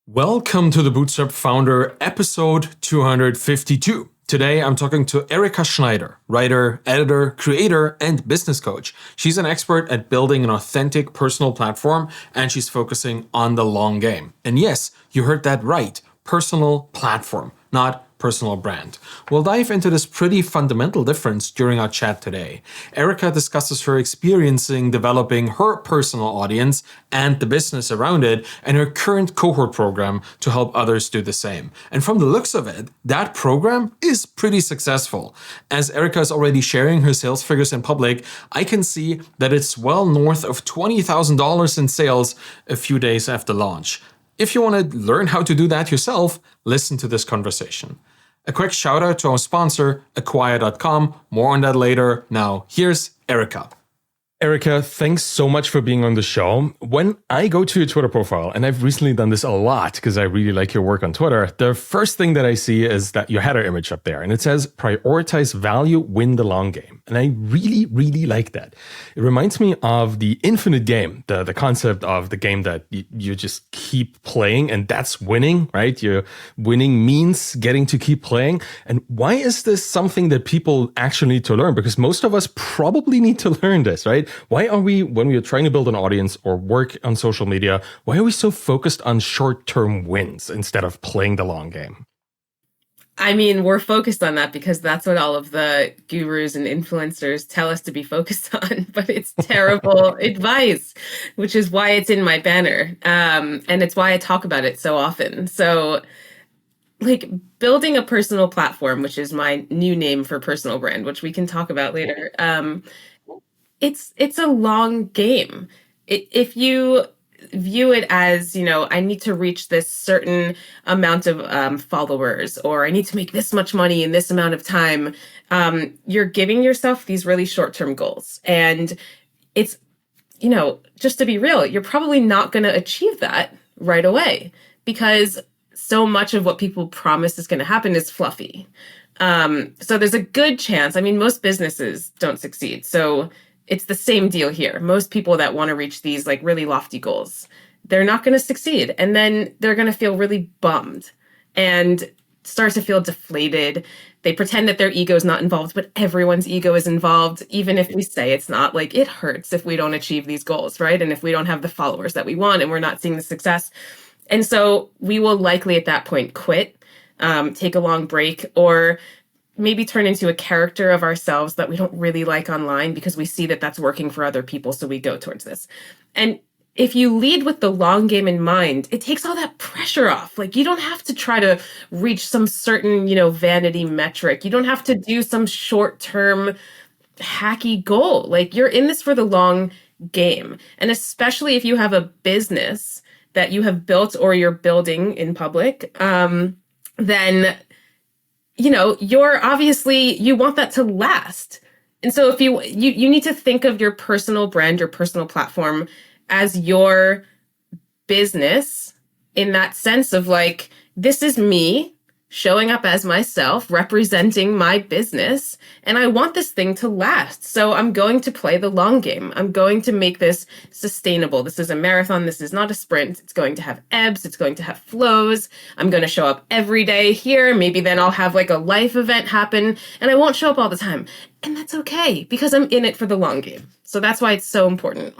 Welcome to the Bootstrap Founder episode 252. Today I'm talking to Erica Schneider, writer, editor, creator, and business coach. She's an expert at building an authentic personal platform, and she's focusing on the long game. And yes, you heard that right, personal platform, not personal brand. We'll dive into this pretty fundamental difference during our chat today. Erica discusses her experiencing developing her personal audience and the business around it, and her current cohort program to help others do the same. And from the looks of it, that program is pretty successful. As Erica is already sharing her sales figures in public, I can see that it's well north of $20,000 in sales a few days after launch. If you want to learn how to do that yourself, listen to this conversation. A quick shout out to our sponsor, acquire.com. More on that later. Now, here's Erica. Erica, thanks so much for being on the show. When I go to your Twitter profile, and I've recently done this a lot because I really like your work on Twitter, the first thing that I see is that your header image up there, and it says, prioritize value, win the long game. And I really, really like that. It reminds me of the infinite game, the concept of the game that you just keep playing, and that's winning, right? Winning means getting to keep playing. And why is this something that people actually need to learn? Because most of us probably need to learn this, right? Why are we, when we are trying to build an audience or work on social media, why are we so focused on short-term wins instead of playing the long game? I mean, we're focused on that because that's what all of the gurus and influencers tell us to be focused on, but it's terrible advice, which is why it's in my banner. And it's why I talk about it so often. So like building a personal platform, which is my new name for personal brand, which we can talk about later. It's a long game. If you view it as, I need to reach this certain amount of followers, or I need to make this much money in this amount of time, you're giving yourself these really short-term goals. And it's, just to be real, you're probably not going to achieve that right away because so much of what people promise is going to happen is fluffy. So there's a good chance. I mean, most businesses don't succeed. So it's the same deal here. Most people that want to reach these like really lofty goals, they're not going to succeed. And then they're going to feel really bummed and start to feel deflated. They pretend that their ego is not involved, but everyone's ego is involved. Even if we say it's not, like it hurts if we don't achieve these goals, right? And if we don't have the followers that we want and we're not seeing the success. And so we will likely at that point quit, take a long break, or maybe turn into a character of ourselves that we don't really like online because we see that that's working for other people. So we go towards this. And if you lead with the long game in mind, it takes all that pressure off. Like you don't have to try to reach some certain, vanity metric. You don't have to do some short-term hacky goal. Like you're in this for the long game. And especially if you have a business that you have built or you're building in public, then you're obviously, you want that to last. And so if you need to think of your personal brand, your personal platform as your business in that sense of like, this is me showing up as myself, representing my business, and I want this thing to last. So I'm going to play the long game. I'm going to make this sustainable. This is a marathon. This is not a sprint. It's going to have ebbs. It's going to have flows. I'm going to show up every day here. Maybe then I'll have like a life event happen and I won't show up all the time. And that's okay because I'm in it for the long game. So that's why it's so important.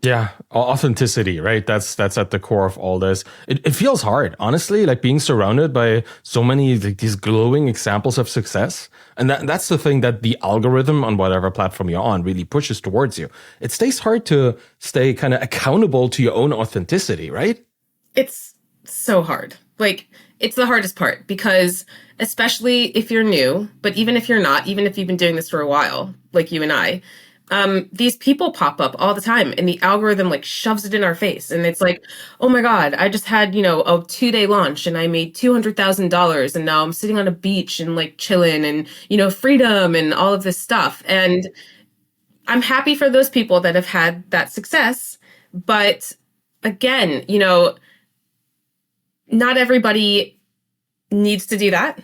Yeah, authenticity, right? That's at the core of all this. It feels hard, honestly, like being surrounded by so many like these glowing examples of success. And that's the thing that the algorithm on whatever platform you're on really pushes towards you. It stays hard to stay kind of accountable to your own authenticity, right? It's so hard. Like it's the hardest part because especially if you're new, but even if you're not, even if you've been doing this for a while, like you and I, these people pop up all the time and the algorithm like shoves it in our face. And it's like, oh my God, I just had, a 2-day launch and I made $200,000 and now I'm sitting on a beach and like chilling and, freedom and all of this stuff. And I'm happy for those people that have had that success. But again, not everybody needs to do that.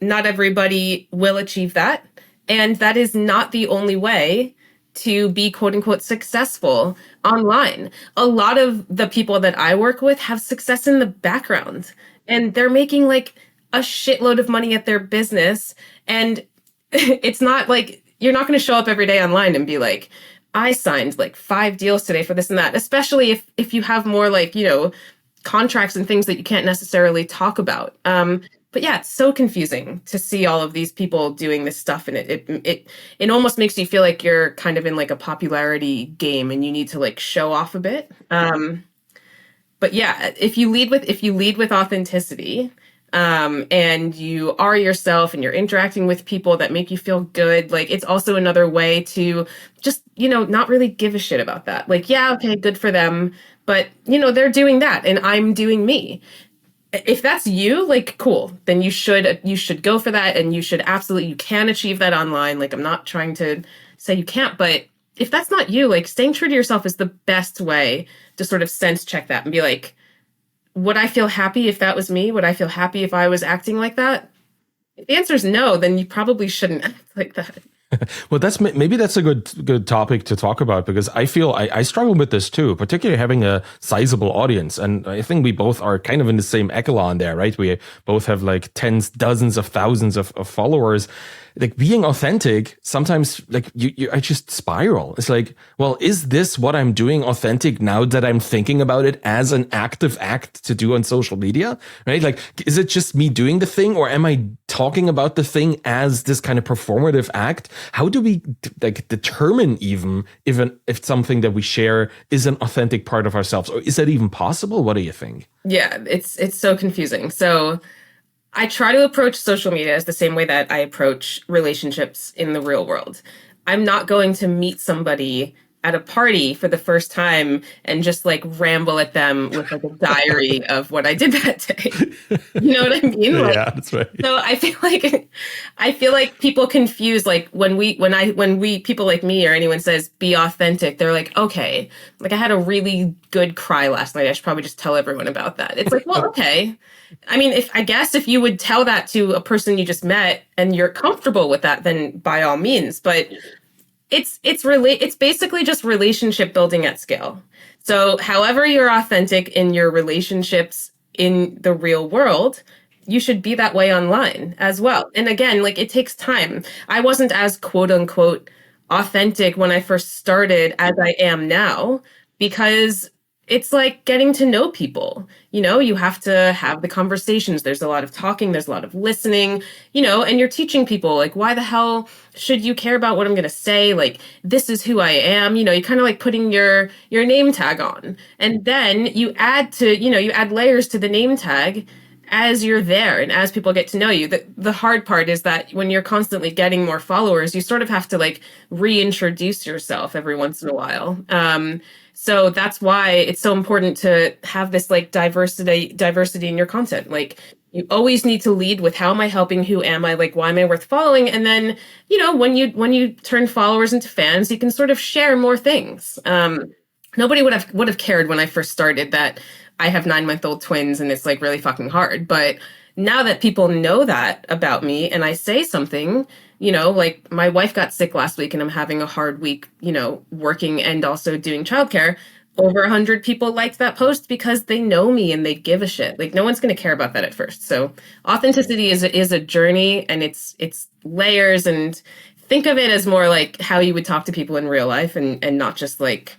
Not everybody will achieve that. And that is not the only way to be quote unquote successful online. A lot of the people that I work with have success in the background, and they're making like a shitload of money at their business. And it's not like you're not going to show up every day online and be like, I signed like 5 deals today for this and that, especially if you have more like, contracts and things that you can't necessarily talk about. But yeah, it's so confusing to see all of these people doing this stuff, and it almost makes you feel like you're kind of in like a popularity game and you need to like show off a bit. But yeah, if you lead with authenticity, and you are yourself and you're interacting with people that make you feel good, like it's also another way to just, not really give a shit about that. Like, yeah, okay, good for them. But, they're doing that and I'm doing me. If that's you, like, cool, then you should go for that. And you can achieve that online. Like, I'm not trying to say you can't, but if that's not you, like staying true to yourself is the best way to sort of sense check that and be like, would I feel happy if that was me? Would I feel happy if I was acting like that? If the answer is no, then you probably shouldn't act like that. Well, maybe that's a good topic to talk about, because I feel I struggle with this too, particularly having a sizable audience. And I think we both are kind of in the same echelon there, right? We both have like tens, dozens of thousands of followers. Like being authentic, sometimes like I just spiral. It's like, well, is this what I'm doing authentic now that I'm thinking about it as an active act to do on social media, right? Like, is it just me doing the thing, or am I talking about the thing as this kind of performative act? How do we like determine even if something that we share is an authentic part of ourselves, or is that even possible? What do you think? Yeah, it's so confusing. So I try to approach social media as the same way that I approach relationships in the real world. I'm not going to meet somebody at a party for the first time and just like ramble at them with like a diary of what I did that day. You know what I mean? Like, yeah, that's right. So I feel like people confuse, like when people like me or anyone says be authentic, they're like, okay, like I had a really good cry last night, I should probably just tell everyone about that. It's like, well, okay. I mean, if you would tell that to a person you just met and you're comfortable with that, then by all means. But it's basically just relationship building at scale. So however you're authentic in your relationships in the real world, you should be that way online as well. And again, like it takes time. I wasn't as quote unquote authentic when I first started as I am now, because it's like getting to know people. You have to have the conversations. There's a lot of talking, there's a lot of listening, and you're teaching people like, why the hell should you care about what I'm going to say? Like, this is who I am. You kind of like putting your name tag on, and then you add layers to the name tag as you're there and as people get to know you. The hard part is that when you're constantly getting more followers, you sort of have to like reintroduce yourself every once in a while. So that's why it's so important to have this like diversity in your content. Like you always need to lead with how am I helping? Who am I? Like, why am I worth following? And then, when you turn followers into fans, you can sort of share more things. Nobody would have cared when I first started that I have 9-month-old twins and it's like really fucking hard. But now that people know that about me and I say something, like my wife got sick last week and I'm having a hard week, working and also doing childcare. Over 100 people liked that post because they know me and they give a shit. Like no one's going to care about that at first. So authenticity is a journey, and it's layers, and think of it as more like how you would talk to people in real life and not just like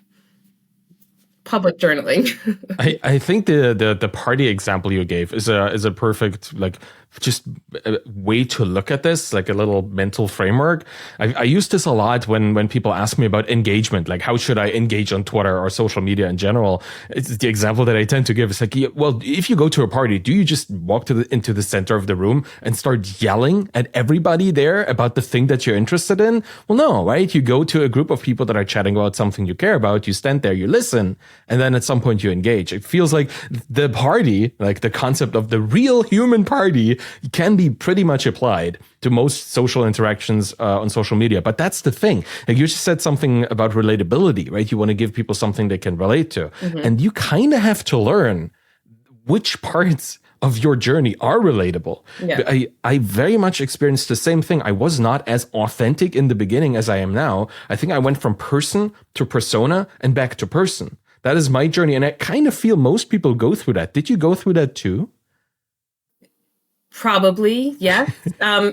public journaling. I think the party example you gave is a perfect like just a way to look at this, like a little mental framework. I use this a lot when people ask me about engagement, like how should I engage on Twitter or social media in general. It's the example that I tend to give. It's like, well, if you go to a party, do you just walk into the center of the room and start yelling at everybody there about the thing that you're interested in? Well, no, right? You go to a group of people that are chatting about something you care about, you stand there, you listen, and then at some point you engage. It feels like the party, like the concept of the real human party, can be pretty much applied to most social interactions on social media. But that's the thing. Like you just said something about relatability, right? You want to give people something they can relate to. Mm-hmm. And you kind of have to learn which parts of your journey are relatable. Yeah. I very much experienced the same thing. I was not as authentic in the beginning as I am now. I think I went from person to persona and back to person. That is my journey. And I kind of feel most people go through that. Did you go through that too? Probably, yes.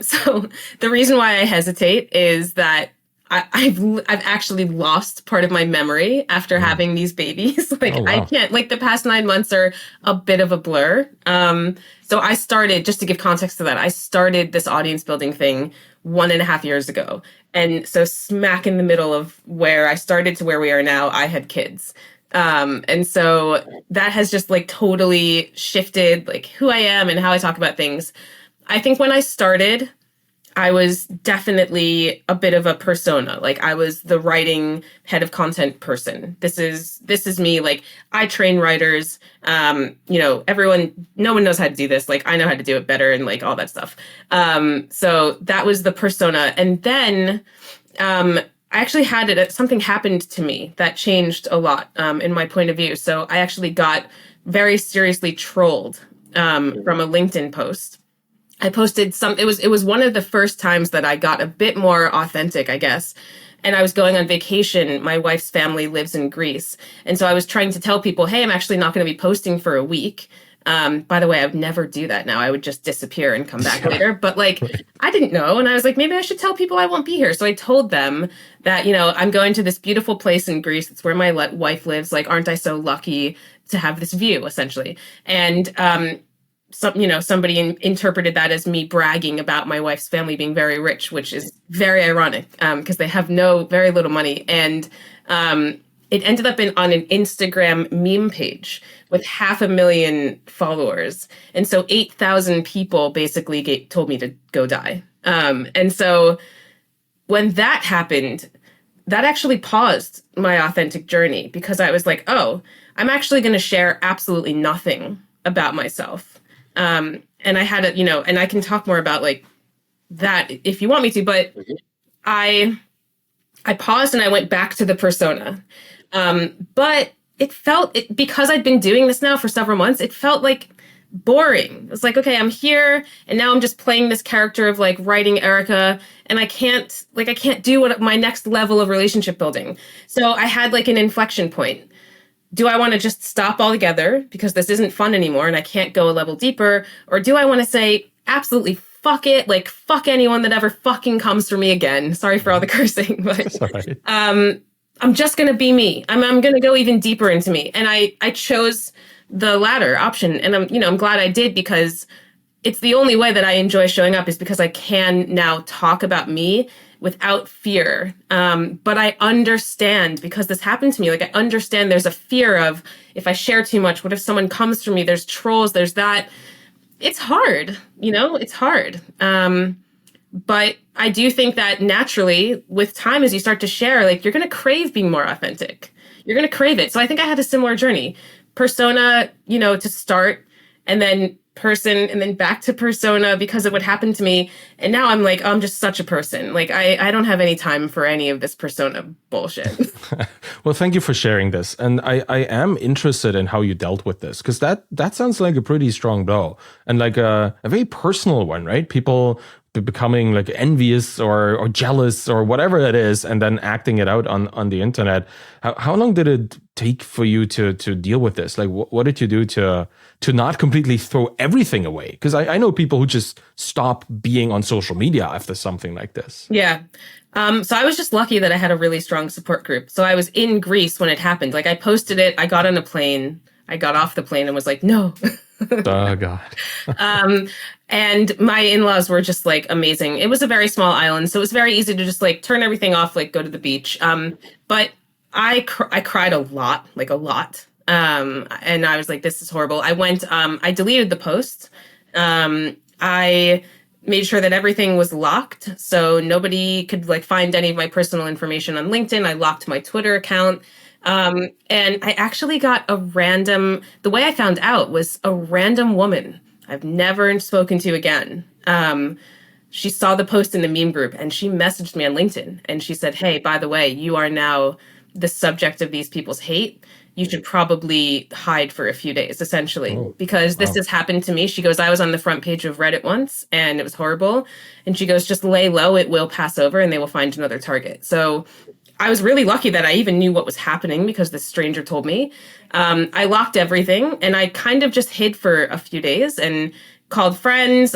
So the reason why I hesitate is that I've actually lost part of my memory after having these babies. Like Oh, I wow. can't, like the past 9 months are a bit of a blur. So I started, just to give context to that, I started this audience building thing 1.5 years ago. And so smack in the middle of where I started to where we are now, I had kids. And so that has just like totally shifted like who I am and how I talk about things. I think when I started, I was definitely a bit of a persona. Like I was the writing head of content person. This is me. Like I train writers. No one knows how to do this. Like I know how to do it better and like all that stuff. So that was the persona. And then I actually had something happened to me that changed a lot in my point of view. So I actually got very seriously trolled from a LinkedIn post. I posted it was one of the first times that I got a bit more authentic, I guess. And I was going on vacation. My wife's family lives in Greece. And so I was trying to tell people, hey, I'm actually not going to be posting for a week. By the way, I would never do that now. I would just disappear and come back later. But like, I didn't know. And I was like, maybe I should tell people I won't be here. So I told them that, I'm going to this beautiful place in Greece. It's where my wife lives. Like, aren't I so lucky to have this view, essentially? And, somebody interpreted that as me bragging about my wife's family being very rich, which is very ironic because they have very little money. And it ended up on an Instagram meme page with 500,000 followers. And so 8,000 people basically told me to go die. And so when that happened, that actually paused my authentic journey because I was like, oh, I'm actually going to share absolutely nothing about myself. And I had and I can talk more about like that if you want me to, but I paused and I went back to the persona. But because I'd been doing this now for several months, it felt like boring. It was like, okay, I'm here and now I'm just playing this character of like writing Erica and I can't do what my next level of relationship building. So I had like an inflection point. Do I want to just stop altogether because this isn't fun anymore and I can't go a level deeper? Or do I want to say, absolutely fuck it, like fuck anyone that ever fucking comes for me again? Sorry for all the cursing, but Sorry. I'm just going to be me. I'm going to go even deeper into me. And I chose the latter option. And I'm glad I did because it's the only way that I enjoy showing up is because I can now talk about me without fear. But I understand because this happened to me. Like I understand there's a fear of if I share too much, what if someone comes for me? There's trolls, there's that. It's hard, it's hard. But I do think that naturally with time, as you start to share, like you're going to crave being more authentic. You're going to crave it. So I think I had a similar journey. Persona, to start and then person and then back to persona because of what happened to me. And now I'm like, oh, I'm just such a person. Like I don't have any time for any of this persona bullshit. Well, thank you for sharing this. And I am interested in how you dealt with this because that sounds like a pretty strong blow and like a very personal one, right? People becoming like envious or jealous or whatever it is and then acting it out on the internet. How long did it take for you to deal with this? Like what did you do to not completely throw everything away? Because I know people who just stop being on social media after something like this. Yeah. So I was just lucky that I had a really strong support group. So I was in Greece when it happened. Like I posted it, I got on a plane, I got off the plane and was like, no. Oh God. And my in-laws were just like amazing. It was a very small island, so it was very easy to just like turn everything off, like go to the beach. But I cried a lot, like a lot. And I was like, this is horrible. I deleted the post. I made sure that everything was locked, so nobody could like find any of my personal information on LinkedIn. I locked my Twitter account. And I actually got the way I found out was a random woman I've never spoken to again. She saw the post in the meme group and she messaged me on LinkedIn and she said, hey, by the way, you are now the subject of these people's hate. you should probably hide for a few days, essentially, Oh, because this wow. has happened to me. She goes, I was on the front page of Reddit once and it was horrible. And she goes, just lay low, it will pass over and they will find another target. So I was really lucky that I even knew what was happening because this stranger told me. I locked everything and I kind of just hid for a few days and called friends.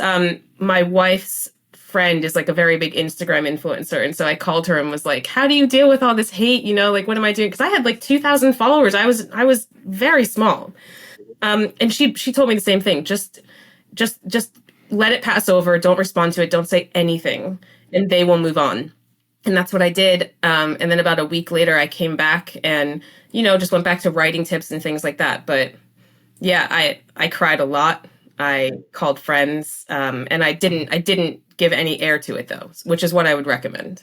My wife's friend is like a very big Instagram influencer. And so I called her and was like, how do you deal with all this hate? You know, like, what am I doing? Because I had like 2,000 followers. I was very small. And she told me the same thing. Just let it pass over. Don't respond to it. Don't say anything and they will move on. And that's what I did. And then about a week later, I came back and, just went back to writing tips and things like that. But yeah, I cried a lot. I called friends, and I didn't give any air to it though, which is what I would recommend.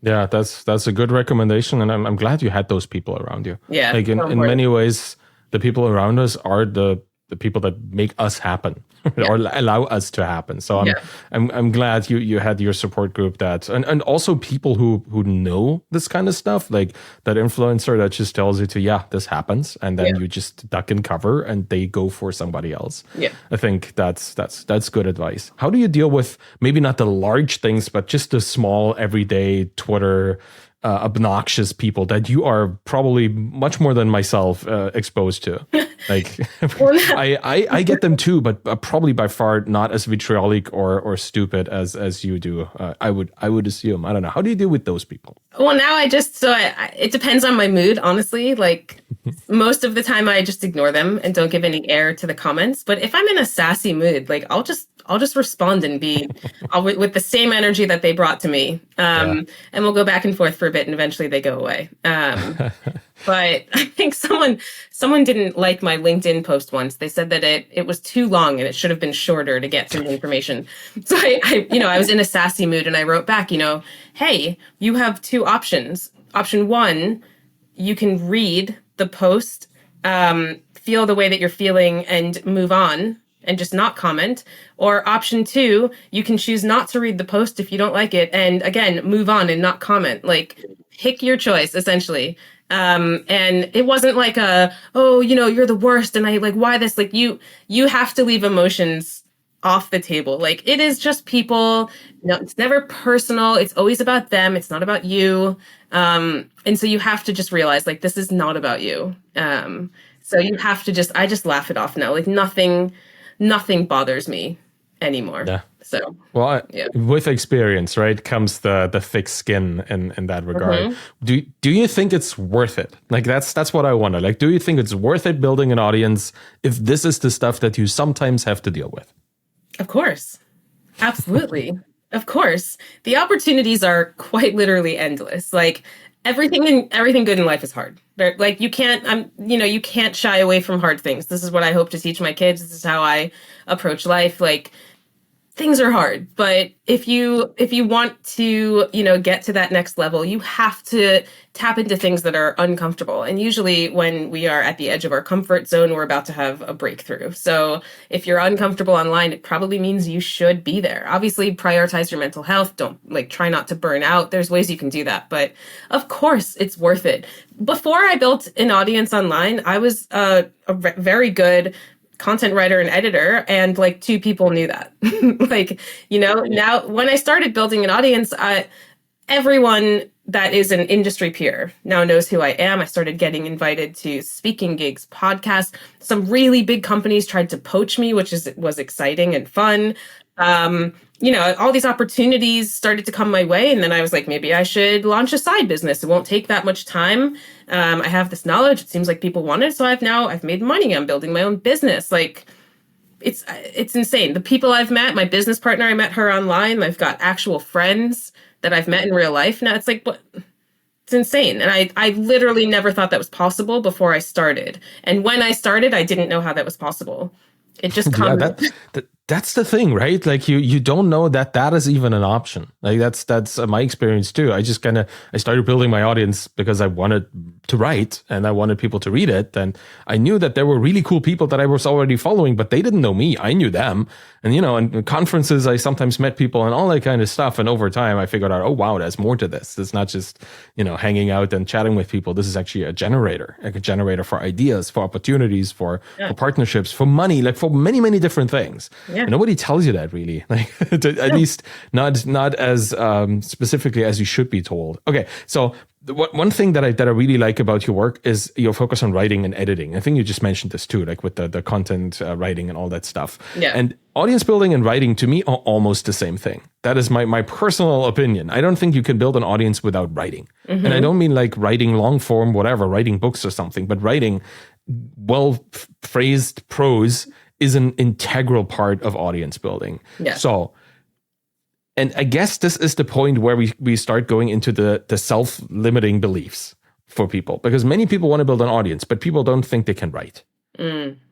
Yeah, that's a good recommendation, and I'm glad you had those people around you. Yeah, Like in, so in important. many ways, the people around us are the people that make us happen Yeah. or allow us to happen. So I'm Yeah. I'm glad you had your support group that and also people who know this kind of stuff, like that influencer that just tells you to, yeah, this happens, and then Yeah. you just duck and cover and they go for somebody else. Yeah. I think that's good advice. How do you deal with maybe not the large things, but just the small everyday Twitter obnoxious people that you are probably much more than myself exposed to? Like, Well, I get them too, but probably by far not as vitriolic or stupid as you do. I would assume. I don't know. How do you deal with those people? Well, now it depends on my mood, honestly. Like most of the time I just ignore them and don't give any air to the comments. But if I'm in a sassy mood, like I'll just respond and with the same energy that they brought to me. Yeah. And we'll go back and forth for a bit and eventually they go away. But I think someone didn't like my LinkedIn post once. They said that it was too long and it should have been shorter to get some information. So I was in a sassy mood and I wrote back, hey, you have two options. Option one, you can read the post, feel the way that you're feeling and move on and just not comment. Or option two, you can choose not to read the post if you don't like it. And again, move on and not comment. Like, pick your choice, essentially. And it wasn't like you're the worst. And I like, why this? Like you have to leave emotions off the table. Like it is just people. No, it's never personal. It's always about them. It's not about you. And so you have to just realize like, this is not about you. So you have to I just laugh it off now. Like nothing bothers me anymore. Yeah. So, well, yeah. With experience, right, comes the thick skin in that regard. Do you think it's worth it? Like that's what I wonder. Like, do you think it's worth it building an audience if this is the stuff that you sometimes have to deal with? Of course. Absolutely. Of course. The opportunities are quite literally endless. Like everything good in life is hard. Like you can't shy away from hard things. This is what I hope to teach my kids. This is how I approach life. Like things are hard, but if you want to, get to that next level, you have to tap into things that are uncomfortable. And usually when we are at the edge of our comfort zone, we're about to have a breakthrough. So if you're uncomfortable online, it probably means you should be there. Obviously, prioritize your mental health. Don't try not to burn out. There's ways you can do that, but of course it's worth it. Before I built an audience online, I was a very good content writer and editor, and like two people knew that. Now when I started building an audience, everyone that is an industry peer now knows who I am. I started getting invited to speaking gigs, podcasts. Some really big companies tried to poach me, which was exciting and fun. All these opportunities started to come my way. And then I was like, maybe I should launch a side business. It won't take that much time. I have this knowledge. It seems like people want it. So I've made money. I'm building my own business. Like it's insane. The people I've met, my business partner, I met her online. I've got actual friends that I've met in real life. Now it's like, what? It's insane. And I literally never thought that was possible before I started. And when I started, I didn't know how that was possible. It just comes. Yeah, That's the thing, right? Like you don't know that is even an option. Like that's my experience too. I started building my audience because I wanted to write and I wanted people to read it, and I knew that there were really cool people that I was already following, but they didn't know me. I knew them, and and conferences I sometimes met people and all that kind of stuff. And over time, I figured out, oh wow, there's more to this. It's not just hanging out and chatting with people. This is actually a generator for ideas, for opportunities, for partnerships, for money, like for many different things. Yeah. Nobody tells you that really, like at least not as specifically as you should be told. Okay, so one thing that I really like about your work is your focus on writing and editing. I think you just mentioned this too, like with the content writing and all that stuff. Yeah. And audience building and writing to me are almost the same thing. That is my personal opinion. I don't think you can build an audience without writing. And I don't mean like writing long form, whatever, writing books or something, but writing well phrased prose is an integral part of audience building. Yeah. So, and I guess this is the point where we start going into the self-limiting beliefs for people, because many people want to build an audience, but people don't think they can write.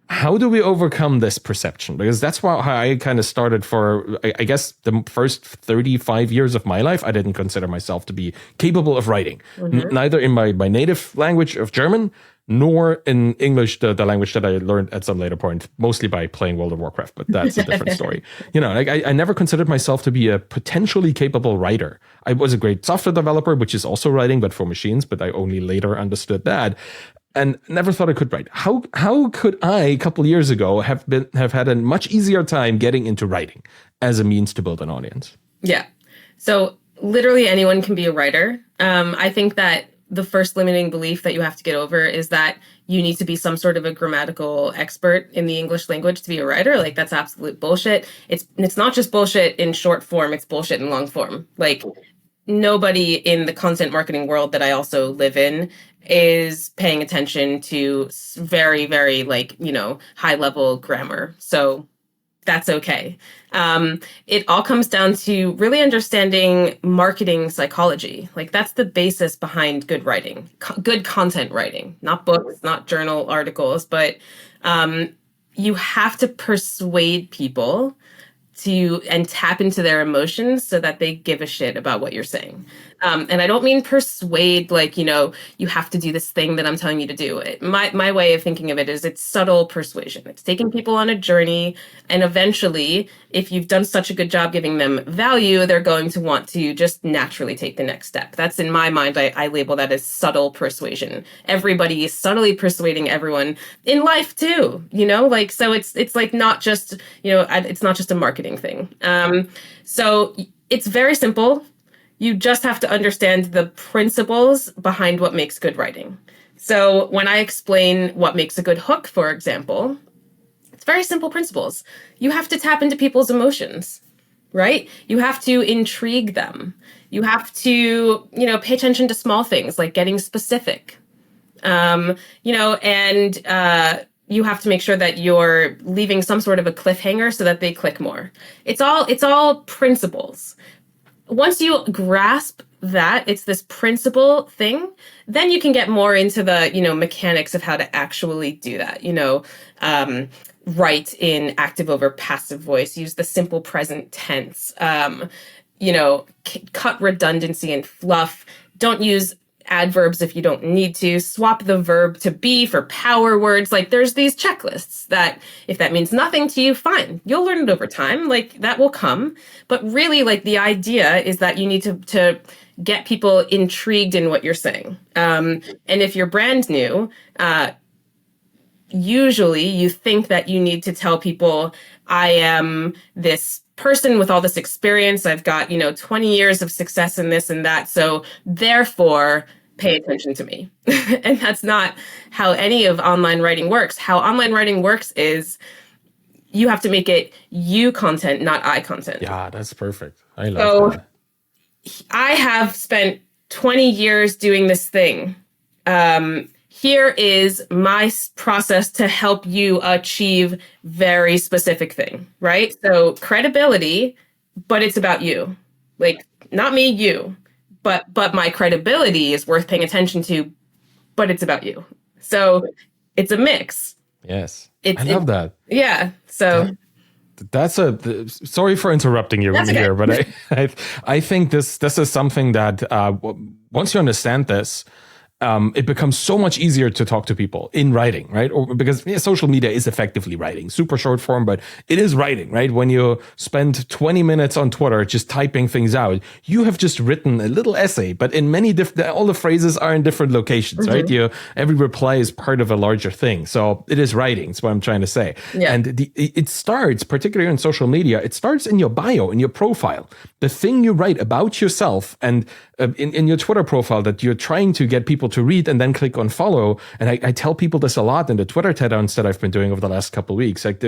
How do we overcome this perception? Because that's how I kind of started for, I guess, the first 35 years of my life. I didn't consider myself to be capable of writing, neither in my native language of German, nor in English, the language that I learned at some later point, mostly by playing World of Warcraft, but that's a different story. I never considered myself to be a potentially capable writer. I was a great software developer, which is also writing, but for machines, but I only later understood that. And never thought I could write. How could I, a couple years ago, have had a much easier time getting into writing as a means to build an audience? Yeah. So literally anyone can be a writer. I think that the first limiting belief that you have to get over is that you need to be some sort of a grammatical expert in the English language to be a writer. Like, that's absolute bullshit. It's not just bullshit in short form, it's bullshit in long form. Like, nobody in the content marketing world that I also live in is paying attention to very, very high level grammar. So that's okay. It all comes down to really understanding marketing psychology. Like, that's the basis behind good writing, good content writing, not books, not journal articles, but you have to persuade people and tap into their emotions so that they give a shit about what you're saying. And I don't mean persuade, you have to do this thing that I'm telling you to do. My way of thinking of it is it's subtle persuasion. It's taking people on a journey. And eventually, if you've done such a good job giving them value, they're going to want to just naturally take the next step. That's, in my mind, I label that as subtle persuasion. Everybody is subtly persuading everyone in life too, so it's like not just, it's not just a marketing thing. So it's very simple. You just have to understand the principles behind what makes good writing. So when I explain what makes a good hook, for example, it's very simple principles. You have to tap into people's emotions, right? You have to intrigue them. You have to, pay attention to small things like getting specific, and you have to make sure that you're leaving some sort of a cliffhanger so that they click more. It's all principles. Once you grasp that it's this principle thing, then you can get more into the, mechanics of how to actually do that. Write in active over passive voice, use the simple present tense, cut redundancy and fluff. Don't use adverbs if you don't need to. Swap the verb to be for power words. Like, there's these checklists that if that means nothing to you, fine. You'll learn it over time. Like, that will come. But really, the idea is that you need to get people intrigued in what you're saying. And if you're brand new, usually you think that you need to tell people, I am this person with all this experience. I've got, 20 years of success in this and that. So therefore, pay attention to me. And that's not how any of online writing works. How online writing works is you have to make it you content, not I content. Yeah, that's perfect. I love that. I have spent 20 years doing this thing. Here is my process to help you achieve very specific thing, right? So credibility, but it's about you. Like, not me, you. But my credibility is worth paying attention to, but it's about you. So it's a mix. Yes. I love that. Yeah. So sorry for interrupting you That's here, okay. but I think this is something that once you understand this, it becomes so much easier to talk to people in writing, right? Or because social media is effectively writing, super short form, but it is writing, right? When you spend 20 minutes on Twitter just typing things out, you have just written a little essay, but in many different, all the phrases are in different locations, right? Every reply is part of a larger thing. So it is writing, is what I'm trying to say. Yeah. And it starts, particularly in social media, it starts in your bio, in your profile. The thing you write about yourself and in your Twitter profile that you're trying to get people to read and then click on follow. And I tell people this a lot in the Twitter TED-Downs that I've been doing over the last couple of weeks. Like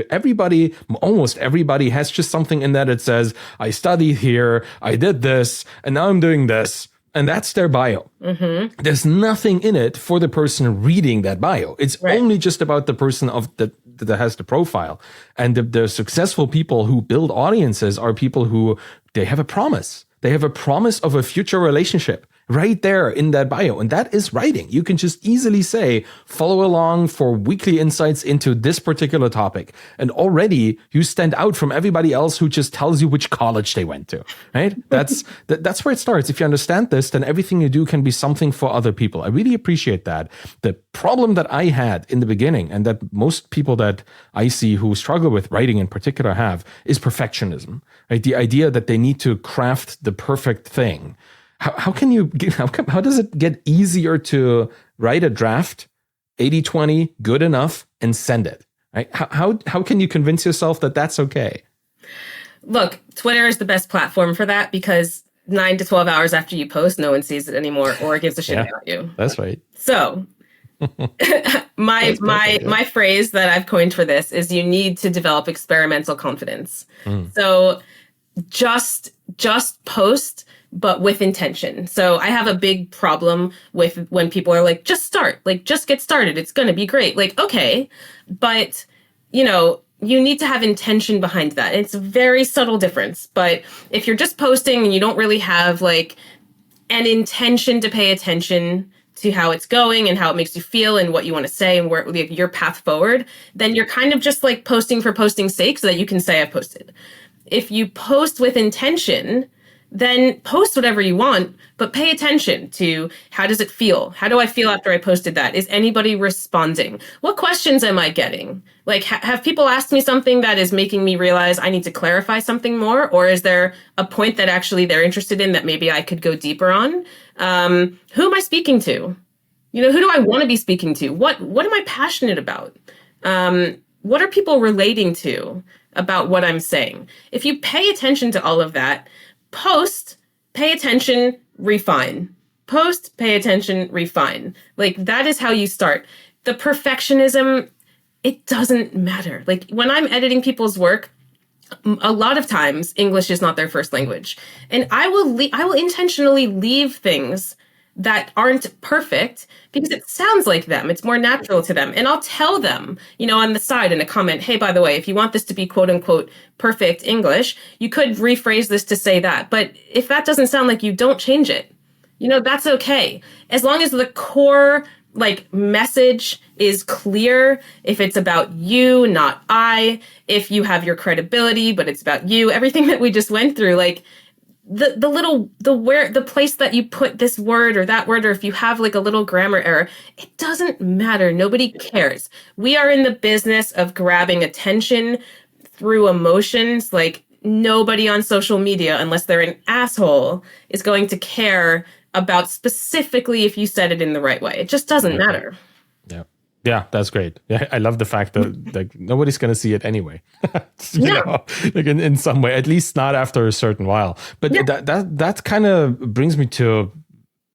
almost everybody has just something in there that says, I studied here, I did this, and now I'm doing this. And that's their bio. Mm-hmm. There's nothing in it for the person reading that bio. It's only just about the person that has the profile. And the successful people who build audiences are people who they have a promise. They have a promise of a future relationship right there in that bio. And that is writing. You can just easily say, follow along for weekly insights into this particular topic. And already you stand out from everybody else who just tells you which college they went to, right? That's where it starts. If you understand this, then everything you do can be something for other people. I really appreciate that. The problem that I had in the beginning, and that most people that I see who struggle with writing in particular have, is perfectionism, right? The idea that they need to craft the perfect thing. How does it get easier to write a draft, 80-20, good enough, and send it? Right? How can you convince yourself that that's okay? Look, Twitter is the best platform for that because 9 to 12 hours after you post, no one sees it anymore or gives a shit about you. That's right. So my phrase that I've coined for this is you need to develop experimental confidence. So just post, but with intention. So I have a big problem with when people are like, just start, like, just get started. It's going to be great. Like, okay, but you need to have intention behind that. It's a very subtle difference. But if you're just posting and you don't really have like an intention to pay attention to how it's going and how it makes you feel and what you want to say and where like, your path forward, then you're kind of just like posting for posting's sake so that you can say I've posted. If you post with intention, then post whatever you want, but pay attention to how does it feel? How do I feel after I posted that? Is anybody responding? What questions am I getting? Like, have people asked me something that is making me realize I need to clarify something more? Or is there a point that actually they're interested in that maybe I could go deeper on? Who am I speaking to? Who do I want to be speaking to? What am I passionate about? What are people relating to about what I'm saying? If you pay attention to all of that, post, pay attention, refine. Post, pay attention, refine. Like, that is how you start. The perfectionism, it doesn't matter. Like, when I'm editing people's work, a lot of times English is not their first language. And I will intentionally leave things that aren't perfect because it sounds like them. It's more natural to them. And I'll tell them, on the side in a comment, hey, by the way, if you want this to be quote unquote perfect English, you could rephrase this to say that. But if that doesn't sound like you, don't change it. That's okay. As long as the core message is clear, if it's about you, not I, if you have your credibility, but it's about you, everything that we just went through, the place that you put this word or that word, or if you have a little grammar error, it doesn't matter. Nobody cares. We are in the business of grabbing attention through emotions. Nobody on social media, unless they're an asshole, is going to care about specifically if you said it in the right way. It just doesn't matter. Yeah, that's great. Yeah, I love the fact that nobody's going to see it anyway. In some way, at least not after a certain while. But that kind of brings me to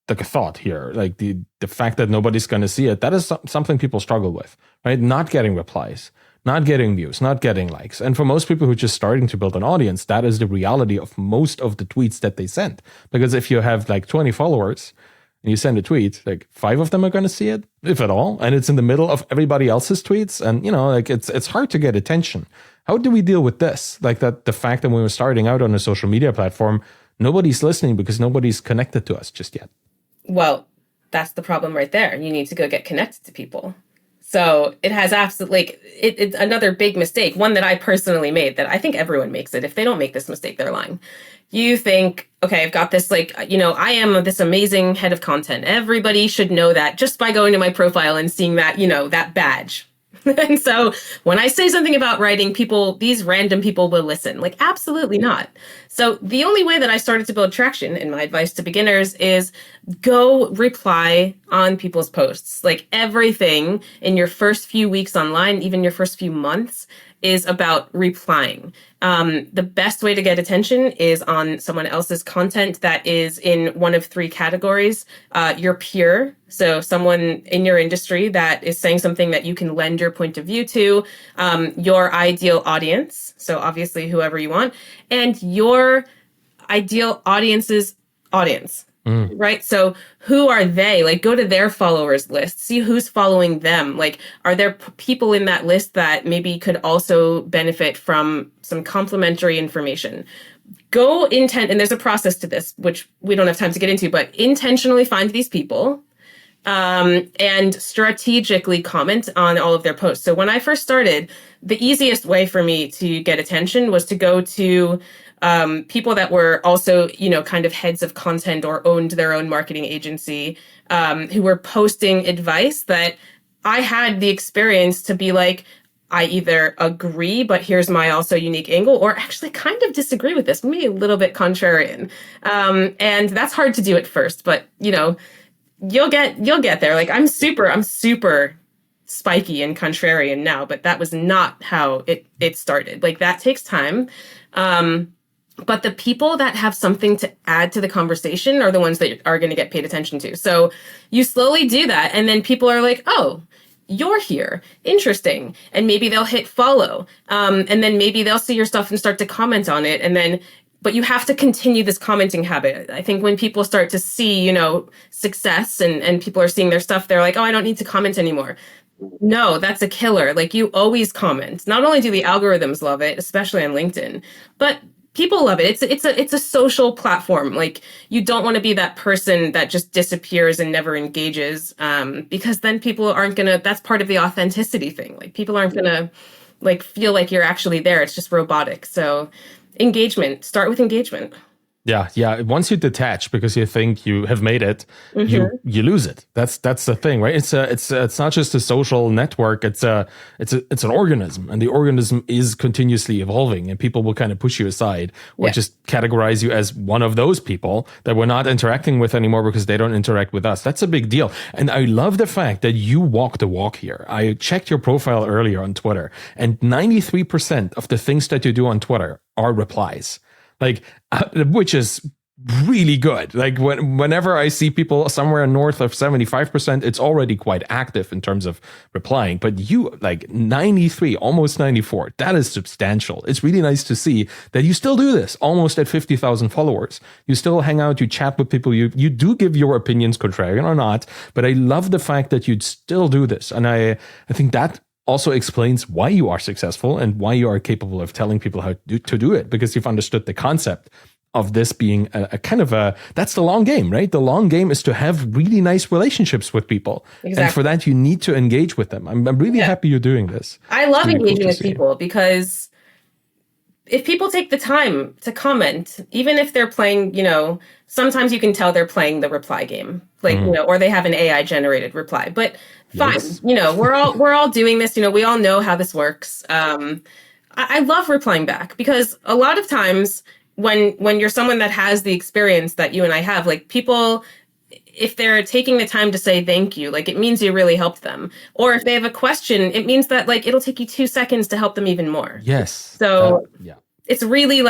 a thought here. The fact that nobody's going to see it, that is something people struggle with, right? Not getting replies, not getting views, not getting likes. And for most people who are just starting to build an audience, that is the reality of most of the tweets that they send. Because if you have 20 followers, and you send a tweet, 5 of them are going to see it, if at all, and it's in the middle of everybody else's tweets, and it's hard to get attention. How do we deal with this? The fact that when we're starting out on a social media platform, nobody's listening because nobody's connected to us just yet. Well, that's the problem right there. You need to go get connected to people. So it has absolutely, like, it's another big mistake, one that I personally made, that I think everyone makes it. If they don't make this mistake, they're lying. You think, okay, I've got this, like, I am this amazing head of content. Everybody should know that just by going to my profile and seeing that, that badge. And so when I say something about writing, these random people will listen. Like, absolutely not. So the only way that I started to build traction, and my advice to beginners, is go reply on people's posts. Like, everything in your first few weeks online, even your first few months, is about replying. The best way to get attention is on someone else's content that is in one of three categories. Your peer, so someone in your industry that is saying something that you can lend your point of view to, your ideal audience, so obviously whoever you want, and your ideal audience's audience. Right? So who are they? Like, go to their followers list, see who's following them. Like, are there people in that list that maybe could also benefit from some complementary information? Go intent, and there's a process to this, which we don't have time to get into, but intentionally find these people and strategically comment on all of their posts. So when I first started, the easiest way for me to get attention was to go to people that were also, kind of heads of content or owned their own marketing agency, who were posting advice that I had the experience to be like, I either agree, but here's my also unique angle, or actually kind of disagree with this, maybe a little bit contrarian. And that's hard to do at first, but you'll get there. Like, I'm super spiky and contrarian now, but that was not how it started. Like, that takes time. But the people that have something to add to the conversation are the ones that are going to get paid attention to. So you slowly do that. And then people are like, oh, you're here. Interesting. And maybe they'll hit follow. And then maybe they'll see your stuff and start to comment on it. And then, but you have to continue this commenting habit. I think when people start to see, success and people are seeing their stuff, they're like, oh, I don't need to comment anymore. No, that's a killer. Like, you always comment. Not only do the algorithms love it, especially on LinkedIn, but people love it. It's a social platform. Like, you don't want to be that person that just disappears and never engages, because then people aren't gonna. That's part of the authenticity thing. Like, people aren't gonna feel like you're actually there. It's just robotic. So, engagement. Start with engagement. Yeah. Once you detach because you think you have made it, you lose it. That's the thing, right? It's not just a social network. It's an organism, and the organism is continuously evolving, and people will kind of push you aside or just categorize you as one of those people that we're not interacting with anymore because they don't interact with us. That's a big deal. And I love the fact that you walk the walk here. I checked your profile earlier on Twitter, and 93% of the things that you do on Twitter are replies. Like, which is really good. Like, whenever I see people somewhere north of 75%, it's already quite active in terms of replying. But you, like 93, almost 94, that is substantial. It's really nice to see that you still do this almost at 50,000 followers. You still hang out, you chat with people, you do give your opinions, contrarian or not. But I love the fact that you'd still do this. And I think that also explains why you are successful and why you are capable of telling people how to do it, because you've understood the concept of this being a kind of that's the long game, right? The long game is to have really nice relationships with people. Exactly. And for that, you need to engage with them. I'm really happy you're doing this. I love engaging with people because if people take the time to comment, even if they're playing, sometimes you can tell they're playing the reply game, or they have an AI generated reply, but fine. Yes. We're all doing this, we all know how this works. I love replying back because a lot of times when you're someone that has the experience that you and I have, like, people, if they're taking the time to say thank you, like, it means you really helped them. Or if they have a question, it means that, like, it'll take you 2 seconds to help them even more. Yes. So it's really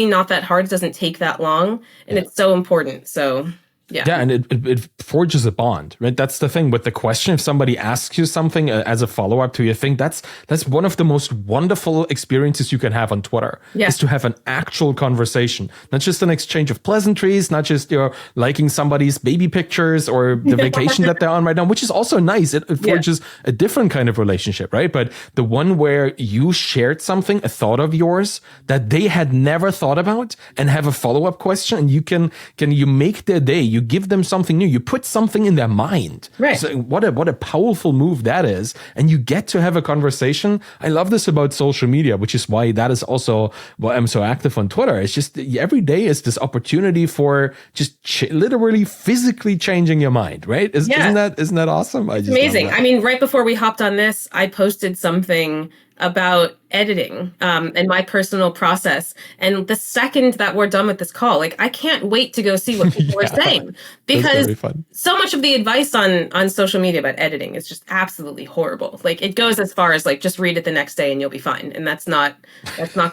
not that hard. It doesn't take that long, and it's so important. So yeah, and it forges a bond, right? That's the thing with the question. If somebody asks you something as a follow-up to your thing, that's one of the most wonderful experiences you can have on Twitter, is to have an actual conversation, not just an exchange of pleasantries, not just liking somebody's baby pictures or the vacation that they're on right now, which is also nice. It forges a different kind of relationship, right? But the one where you shared something, a thought of yours that they had never thought about, and have a follow-up question, and you make their day. You give them something new. You put something in their mind. Right. So what a powerful move that is. And you get to have a conversation. I love this about social media, which is why that is also why I'm so active on Twitter. It's just every day is this opportunity for just literally physically changing your mind, right? Isn't that awesome? It's amazing. I mean, right before we hopped on this, I posted something about editing and my personal process. And the second that we're done with this call, like I can't wait to go see what people are saying, because so much of the advice on social media about editing is just absolutely horrible. Like it goes as far as like just read it the next day and you'll be fine, and that's not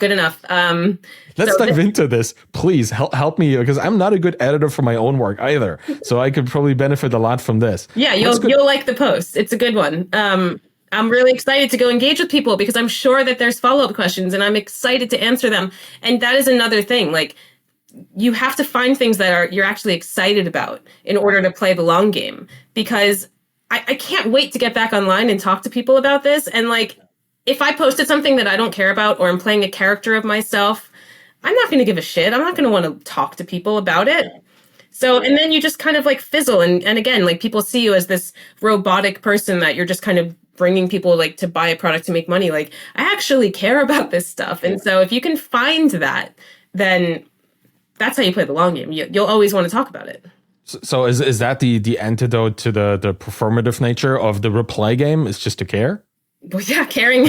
good enough. Let's dive into this, please. Help me, because I'm not a good editor for my own work either. So I could probably benefit a lot from this. Yeah, you'll like the post. It's a good one. I'm really excited to go engage with people because I'm sure that there's follow-up questions and I'm excited to answer them. And that is another thing. Like you have to find things that you're actually excited about in order to play the long game, because I can't wait to get back online and talk to people about this. And like, if I posted something that I don't care about, or I'm playing a character of myself, I'm not going to give a shit. I'm not going to want to talk to people about it. So, and then you just kind of like fizzle. And again, like people see you as this robotic person that you're just kind of bringing people like to buy a product to make money. Like I actually care about this stuff. And so if you can find that, then that's how you play the long game. You'll always want to talk about it. So is that the antidote to the performative nature of the reply game, is just to care? Well, yeah, caring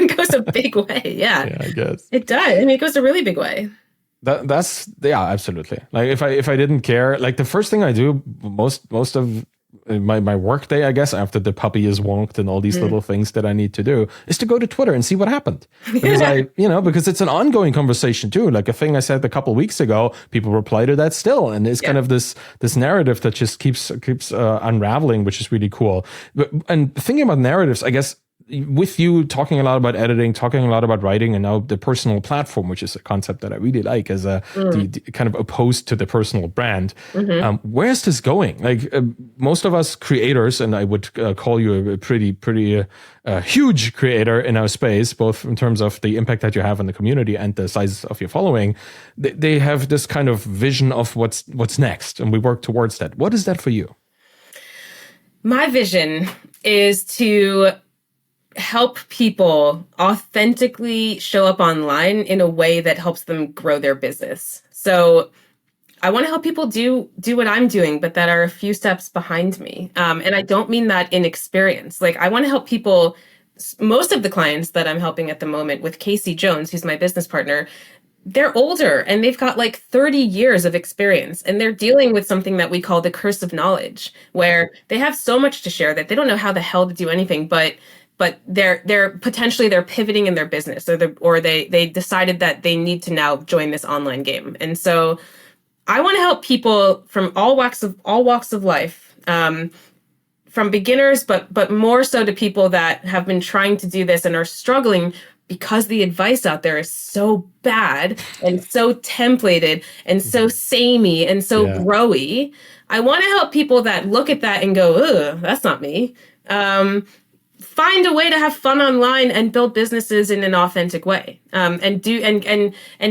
goes a big way. Yeah. Yeah, I guess. It does. I mean, it goes a really big way. That's absolutely. Like if I didn't care, like the first thing I do most of my work day, I guess, after the puppy is wonked and all these little things that I need to do, is to go to Twitter and see what happened. Because because it's an ongoing conversation too. Like a thing I said a couple of weeks ago, people reply to that still. And it's kind of this narrative that just keeps unraveling, which is really cool. And thinking about narratives, I guess, with you talking a lot about editing, talking a lot about writing, and now the personal platform, which is a concept that I really like as the kind of opposed to the personal brand. Where's this going? Like most of us creators, and I would call you a pretty huge creator in our space, both in terms of the impact that you have on the community and the size of your following. They have this kind of vision of what's next, and we work towards that. What is that for you? My vision is to help people authentically show up online in a way that helps them grow their business. So I want to help people do what I'm doing, but that are a few steps behind me. And I don't mean that in experience. Like I want to help people. Most of the clients that I'm helping at the moment with Casey Jones, who's my business partner, they're older and they've got like 30 years of experience, and they're dealing with something that we call the curse of knowledge, where they have so much to share that they don't know how the hell to do anything, but they're potentially pivoting in their business, or they decided that they need to now join this online game. And so I want to help people from all walks of life, from beginners, but more so to people that have been trying to do this and are struggling because the advice out there is so bad and so templated and so samey and so growy. I want to help people that look at that and go, ugh, that's not me. Find a way to have fun online and build businesses in an authentic way, and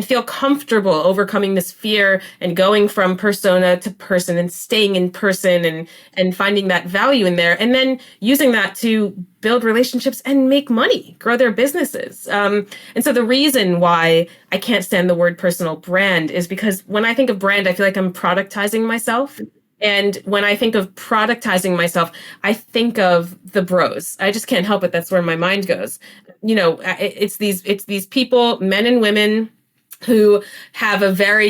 feel comfortable overcoming this fear and going from persona to person and staying in person and finding that value in there, and then using that to build relationships and make money, grow their businesses. And so the reason why I can't stand the word personal brand is because when I think of brand, I feel like I'm productizing myself. And when I think of productizing myself, I think of the bros. I just can't help it. That's where my mind goes. You know, it's these people, men and women, who have a very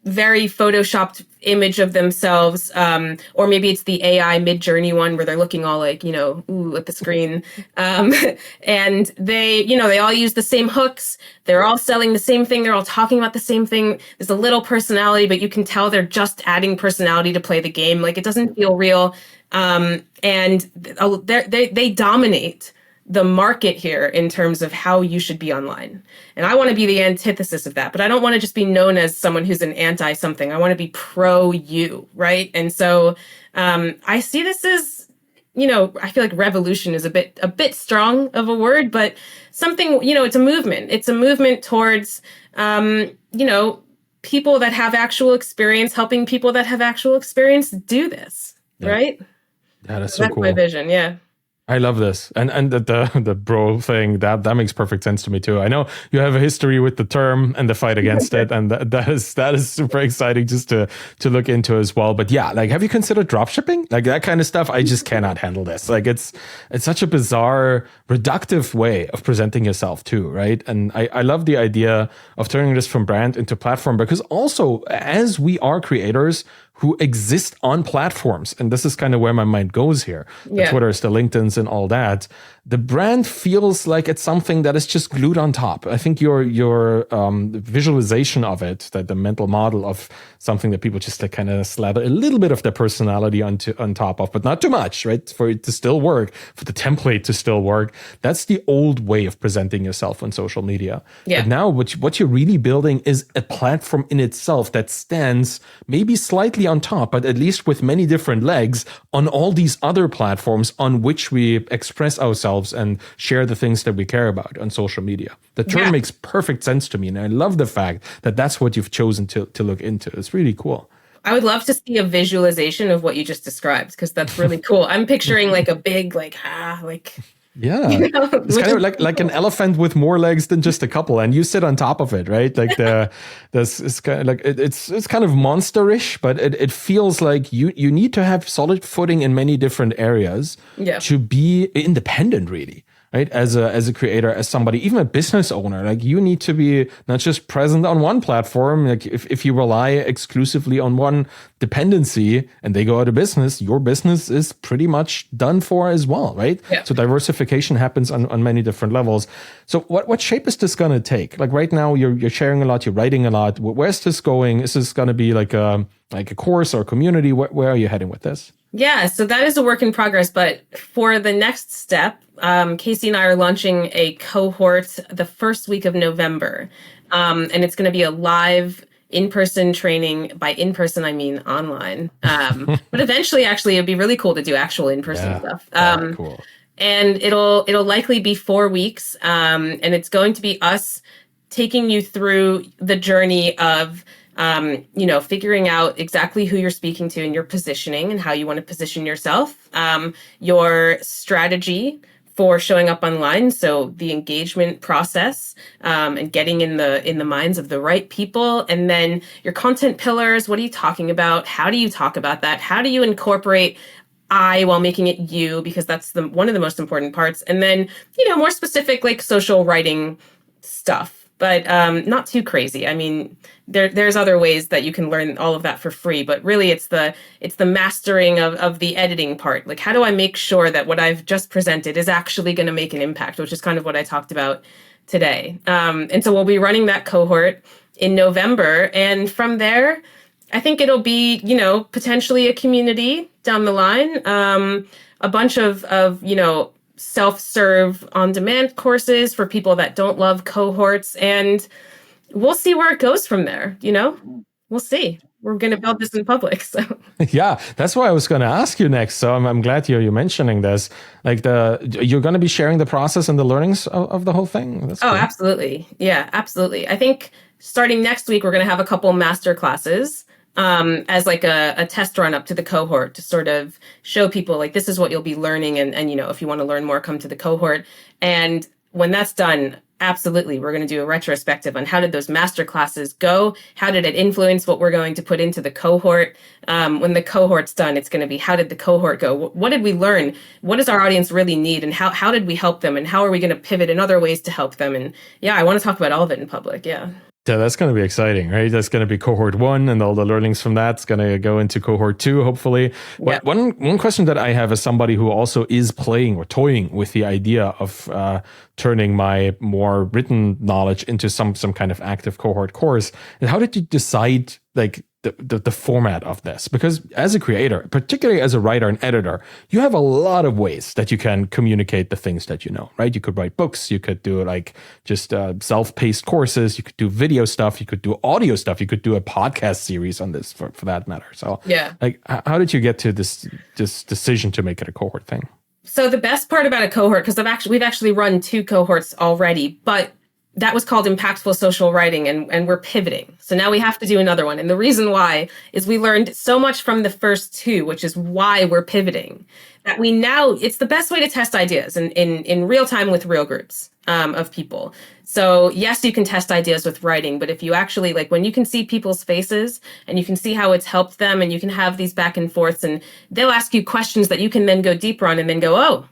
photoshopped image of themselves, or maybe it's the AI Mid-Journey one where they're looking all like, ooh, at the screen. And they all use the same hooks. They're all selling the same thing. They're all talking about the same thing. There's a little personality, but you can tell they're just adding personality to play the game. Like it doesn't feel real. And they dominate the market here in terms of how you should be online. And I want to be the antithesis of that, but I don't want to just be known as someone who's an anti something. I want to be pro you, right? And so I see this as, I feel like revolution is a bit strong of a word, but something, it's a movement. It's a movement towards, people that have actual experience helping people that have actual experience do this, Yeah. right? Yeah, that's So so that's my cool. vision. Yeah. I love this, and the bro thing that makes perfect sense to me too. I know you have a history with the term and the fight against it, and that is super exciting just to look into as well. But yeah, like, have you considered dropshipping, like that kind of stuff? I just cannot handle this. Like, it's such a bizarre, reductive way of presenting yourself too, right? And I love the idea of turning this from brand into platform, because also as we are creators who exist on platforms, and this is kind of where my mind goes here, the Yeah. Twitters, the LinkedIns, and all that, the brand feels like it's something that is just glued on top. I think your visualization of it, that the mental model of something that people just like kind of slather a little bit of their personality on top of, but not too much, right? For it to still work, for the template to still work. That's the old way of presenting yourself on social media. Yeah. But now what you're really building is a platform in itself that stands maybe slightly on top, but at least with many different legs on all these other platforms on which we express ourselves and share the things that we care about on social media. The term makes perfect sense to me, and I love the fact that that's what you've chosen to look into. It's really cool. I would love to see a visualization of what you just described, because that's really cool. I'm picturing like a big, Yeah, you know, it's kind of like an elephant with more legs than just a couple, and you sit on top of it, right? Like it's kind of like it's kind of monsterish, but it feels like you need to have solid footing in many different areas to be independent, really. Right, as a creator, as somebody, even a business owner, like, you need to be not just present on one platform. Like, if you rely exclusively on one dependency and they go out of business, your business is pretty much done for as well, right? Yeah. So diversification happens on many different levels. So what shape is this going to take? Like, right now, you're sharing a lot, you're writing a lot. Where's this going? Is this going to be like a course or a community? Where are you heading with this? Yeah, so that is a work in progress. But for the next step, Casey and I are launching a cohort the first week of November. And it's going to be a live in-person training. By in-person, I mean online. But eventually, actually, it'd be really cool to do actual in-person stuff. Cool. And it'll likely be 4 weeks. And it's going to be us taking you through the journey of figuring out exactly who you're speaking to and your positioning and how you want to position yourself, your strategy for showing up online. So the engagement process, and getting in the minds of the right people. And then your content pillars. What are you talking about? How do you talk about that? How do you incorporate I while making it you? Because that's one of the most important parts. And then, more specific, like social writing stuff, but not too crazy. I mean, there's other ways that you can learn all of that for free, but really it's the mastering of the editing part. Like, how do I make sure that what I've just presented is actually going to make an impact, which is kind of what I talked about today. And so we'll be running that cohort in November. And from there, I think it'll be, potentially a community down the line, a bunch of self-serve on-demand courses for people that don't love cohorts, and we'll see where it goes from there. We'll see. We're going to build this in public. So yeah, that's why I was going to ask you next. So I'm glad you're mentioning this. Like, you're going to be sharing the process and the learnings of the whole thing. That's cool. Absolutely. Yeah, absolutely. I think starting next week, we're going to have a couple master classes as like a test run up to the cohort to sort of show people, like, this is what you'll be learning. And if you want to learn more, come to the cohort. And when that's done, absolutely, we're going to do a retrospective on how did those master classes go? How did it influence what we're going to put into the cohort? When the cohort's done, it's going to be, how did the cohort go? What did we learn? What does our audience really need? And how did we help them? And how are we going to pivot in other ways to help them? And yeah, I want to talk about all of it in public. Yeah. Yeah, that's going to be exciting, right? That's going to be cohort 1, and all the learnings from that's going to go into cohort 2, hopefully. Yeah. One question that I have as somebody who also is playing or toying with the idea of turning my more written knowledge into some kind of active cohort course, and how did you decide, like, the format of this? Because as a creator, particularly as a writer and editor, you have a lot of ways that you can communicate the things that you know, right? You could write books, you could do like just self-paced courses, you could do video stuff, you could do audio stuff, you could do a podcast series on this for that matter. So yeah, like, how did you get to this decision to make it a cohort thing? So the best part about a cohort, because we've actually run 2 cohorts already, but that was called impactful social writing, and we're pivoting. So now we have to do another one. And the reason why is we learned so much from the first two, which is why we're pivoting, that we now, it's the best way to test ideas in real time with real groups of people. So yes, you can test ideas with writing, but if you actually, like, when you can see people's faces and you can see how it's helped them, and you can have these back and forths, and they'll ask you questions that you can then go deeper on and then go, oh,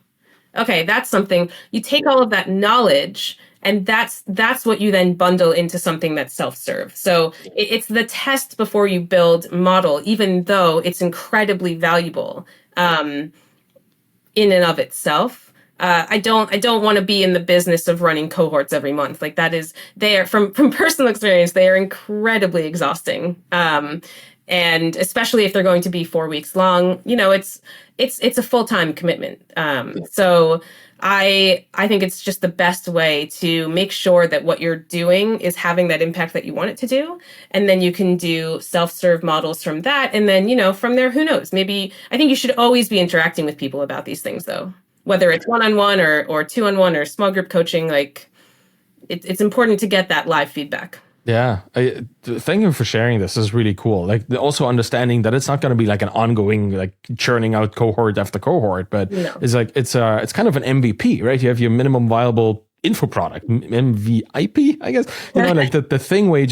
okay, that's something. You take all of that knowledge, and that's what you then bundle into something that's self-serve. So it's the test before you build model, even though it's incredibly valuable in and of itself. I don't want to be in the business of running cohorts every month. Like, that is, they are, from personal experience, they are incredibly exhausting. And especially if they're going to be 4 weeks long, it's a full-time commitment. So I think it's just the best way to make sure that what you're doing is having that impact that you want it to do. And then you can do self-serve models from that. And then, from there, who knows? Maybe, I think you should always be interacting with people about these things, though, whether it's one-on-one or two-on-one or small group coaching. Like, it's important to get that live feedback. Yeah, thank you for sharing this. This is really cool. Like, also understanding that it's not going to be like an ongoing, like, churning out cohort after cohort, but it's like it's kind of an MVP, right? You have your minimum viable info product, MVP, I guess. Like the thing where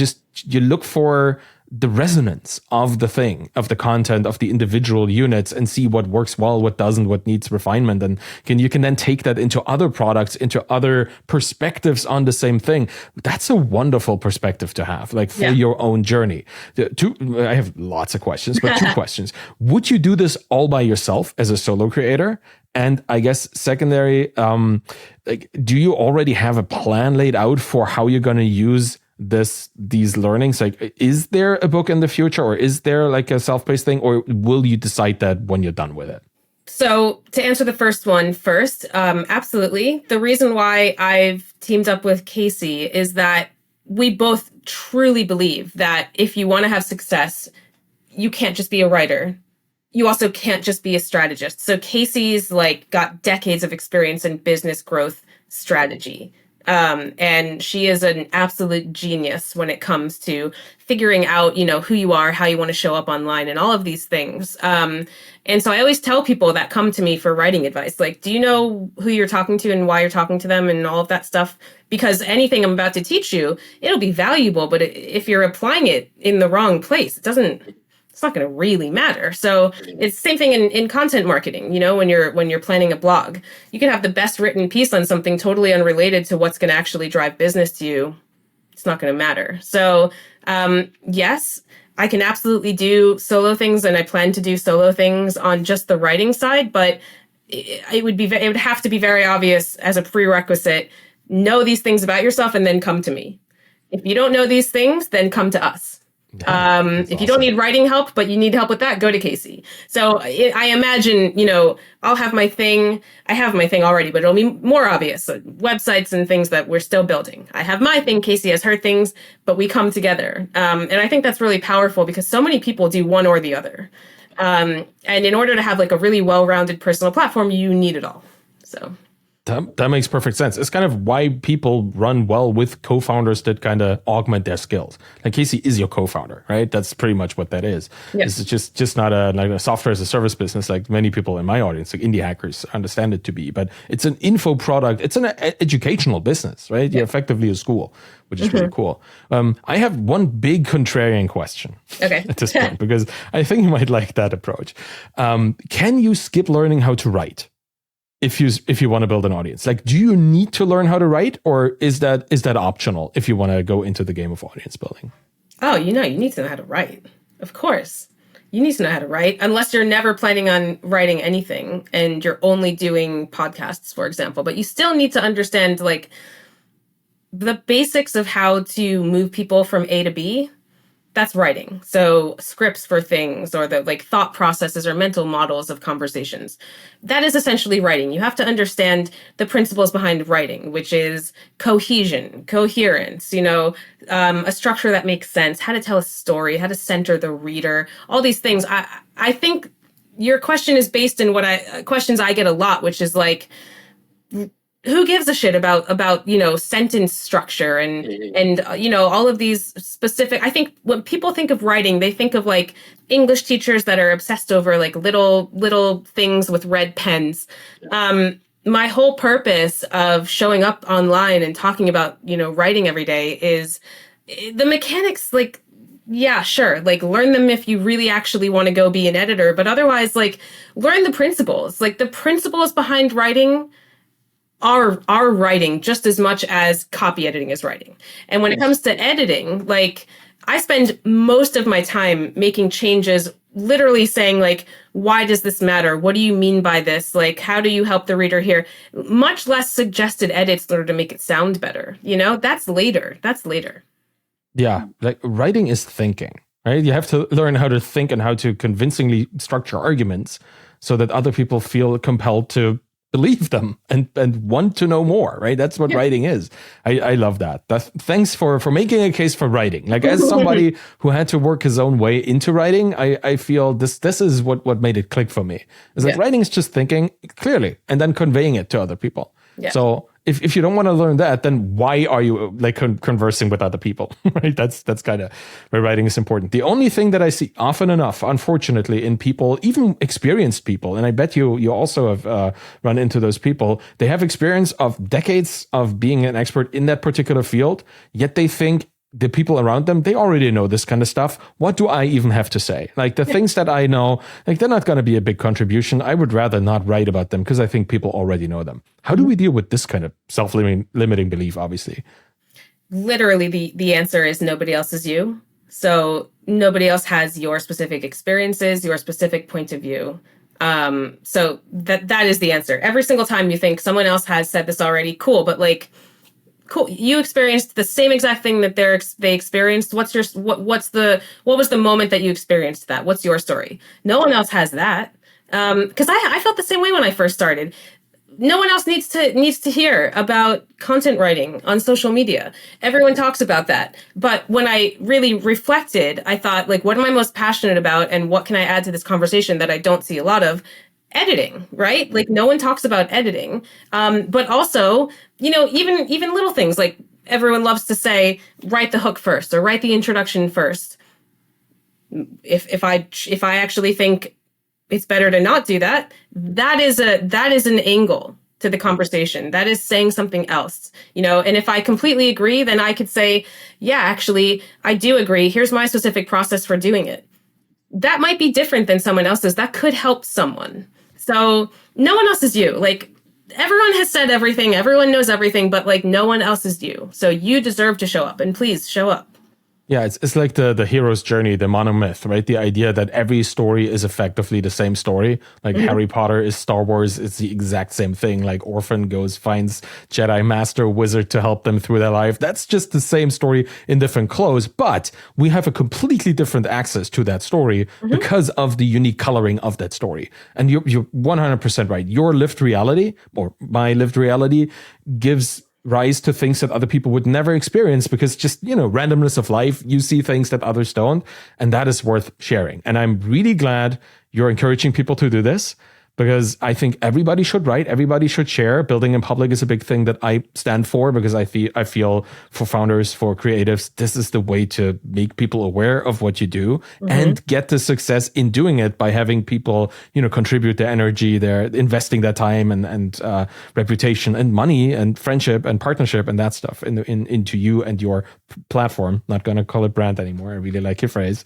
you look for the resonance of the thing, of the content, of the individual units, and see what works well, what doesn't, what needs refinement. And you can then take that into other products, into other perspectives on the same thing. That's a wonderful perspective to have, like, for your own journey. I have lots of questions, but two questions. Would you do this all by yourself as a solo creator? And I guess secondary, like, do you already have a plan laid out for how you're going to use these learnings? Like, is there a book in the future, or is there like a self-paced thing, or will you decide that when you're done with it? So to answer the first one first, absolutely. The reason why I've teamed up with Casey is that we both truly believe that if you want to have success, you can't just be a writer. You also can't just be a strategist. So Casey's got decades of experience in business growth strategy. And she is an absolute genius when it comes to figuring out, who you are, how you want to show up online, and all of these things. And so I always tell people that come to me for writing advice, like, do you know who you're talking to and why you're talking to them and all of that stuff? Because anything I'm about to teach you, it'll be valuable, but if you're applying it in the wrong place, it's not going to really matter. So it's the same thing in content marketing. When you're planning a blog, you can have the best written piece on something totally unrelated to what's going to actually drive business to you. It's not going to matter. So yes, I can absolutely do solo things, and I plan to do solo things on just the writing side. But it would have to be very obvious as a prerequisite. Know these things about yourself, and then come to me. If you don't know these things, then come to us. If you don't need writing help, but you need help with that, go to Casey. So I imagine, I'll have my thing. I have my thing already, but it'll be more obvious. So websites and things that we're still building. I have my thing. Casey has her things, but we come together. And I think that's really powerful because so many people do one or the other. And in order to have a really well-rounded personal platform, you need it all. So that makes perfect sense. It's kind of why people run well with co-founders that kind of augment their skills. Like, Casey is your co-founder, right? That's pretty much what that is. Yes. It's just not a software as a service business like many people in my audience, like indie hackers, understand it to be. But it's an info product. It's an educational business, right? You're effectively a school, which is really cool. I have one big contrarian question at this point, because I think you might like that approach. Can you skip learning how to write if you want to build an audience? Like, do you need to learn how to write, or is that optional if you want to go into the game of audience building? Oh, you need to know how to write. Of course. You need to know how to write, unless you're never planning on writing anything and you're only doing podcasts, for example. But you still need to understand the basics of how to move people from A to B. That's writing. So scripts for things, or the thought processes or mental models of conversations. That is essentially writing. You have to understand the principles behind writing, which is cohesion, coherence, a structure that makes sense, how to tell a story, how to center the reader, all these things. I think your question is based in questions I get a lot, which is who gives a shit about sentence structure and all of these specific. I think when people think of writing, they think of like English teachers that are obsessed over like little things with red pens. My whole purpose of showing up online and talking about writing every day is the mechanics. Like, yeah, sure, like learn them if you really actually want to go be an editor, but otherwise, like, learn the principles. Like, the principles behind writing are writing just as much as copy editing is writing. And when it comes to editing, like, I spend most of my time making changes, literally saying like, why does this matter? What do you mean by this? Like, how do you help the reader here? Much less suggested edits in order to make it sound better. That's later. Yeah, like writing is thinking, right? You have to learn how to think and how to convincingly structure arguments so that other people feel compelled to believe them and want to know more, right? That's what writing is. I love that. Thanks for making a case for writing. Like, as somebody who had to work his own way into writing, I feel this is what made it click for me. Is that writing is just thinking clearly and then conveying it to other people. Yeah. So if you don't want to learn that, then why are you like conversing with other people, right? That's kind of where writing is important. The only thing that I see often enough, unfortunately, in people, even experienced people, and I bet you also have run into those people, they have experience of decades of being an expert in that particular field, yet they think the people around them, they already know this kind of stuff. What do I even have to say? Like, the things that I know, like, they're not going to be a big contribution. I would rather not write about them because I think people already know them. How do we deal with this kind of self-limiting belief, obviously? Literally, the answer is nobody else is you. So nobody else has your specific experiences, your specific point of view. So that is the answer. Every single time you think someone else has said this already, cool, but like, cool, you experienced the same exact thing that they experienced. What was the moment that you experienced that? What's your story? No one else has that. Because I felt the same way when I first started. No one else needs to hear about content writing on social media. Everyone talks about that. But when I really reflected, I thought, like, what am I most passionate about and what can I add to this conversation that I don't see a lot of? Editing, right? Like, no one talks about editing. But also, even little things, like everyone loves to say, write the hook first or write the introduction first. If I actually think it's better to not do that, that is an angle to the conversation. That is saying something else, and if I completely agree, then I could say, yeah, actually, I do agree. Here's my specific process for doing it. That might be different than someone else's. That could help someone. So no one else is you. Like, everyone has said everything. Everyone knows everything, but like, no one else is you. So you deserve to show up, and please show up. Yeah, it's like the hero's journey, the monomyth, right? The idea that every story is effectively the same story. Like, Harry Potter is Star Wars, it's the exact same thing. Like, Orphan finds Jedi Master Wizard to help them through their life. That's just the same story in different clothes, but we have a completely different access to that story because of the unique coloring of that story. And you're 100% right. Your lived reality, or my lived reality, gives rise to things that other people would never experience because just, randomness of life, you see things that others don't, and that is worth sharing. And I'm really glad you're encouraging people to do this, because I think everybody should write, everybody should share. Building in public is a big thing that I stand for, because I feel for founders, for creatives, this is the way to make people aware of what you do and get the success in doing it by having people, contribute their energy, their investing their time and reputation and money and friendship and partnership and that stuff into you and your platform. Not going to call it brand anymore. I really like your phrase.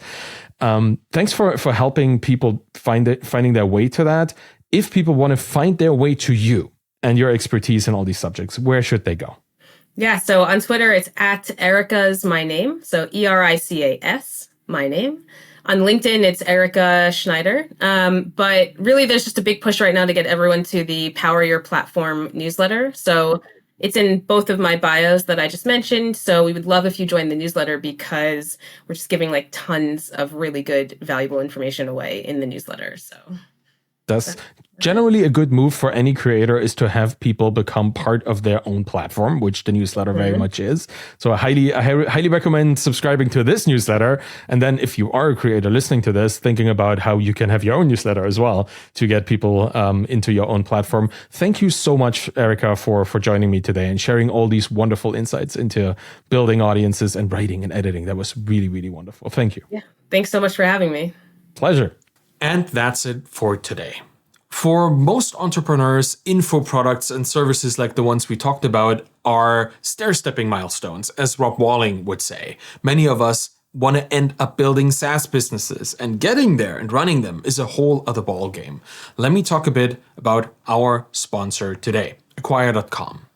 Thanks for helping people finding their way to that. If people want to find their way to you and your expertise in all these subjects, where should they go? Yeah, so on Twitter, it's at Erica's my name. So ERICAS, my name. On LinkedIn, it's Erica Schneider. But really, there's just a big push right now to get everyone to the Power Your Platform newsletter. So it's in both of my bios that I just mentioned. So we would love if you join the newsletter, because we're just giving like tons of really good, valuable information away in the newsletter. So Generally, a good move for any creator is to have people become part of their own platform, which the newsletter very much is. So I highly recommend subscribing to this newsletter. And then if you are a creator listening to this, thinking about how you can have your own newsletter as well to get people into your own platform. Thank you so much, Erica, for joining me today and sharing all these wonderful insights into building audiences and writing and editing. That was really, really wonderful. Thank you. Yeah. Thanks so much for having me. Pleasure. And that's it for today. For most entrepreneurs, info products and services like the ones we talked about are stair-stepping milestones, as Rob Walling would say. Many of us want to end up building SaaS businesses, and getting there and running them is a whole other ballgame. Let me talk a bit about our sponsor today, Acquire.com.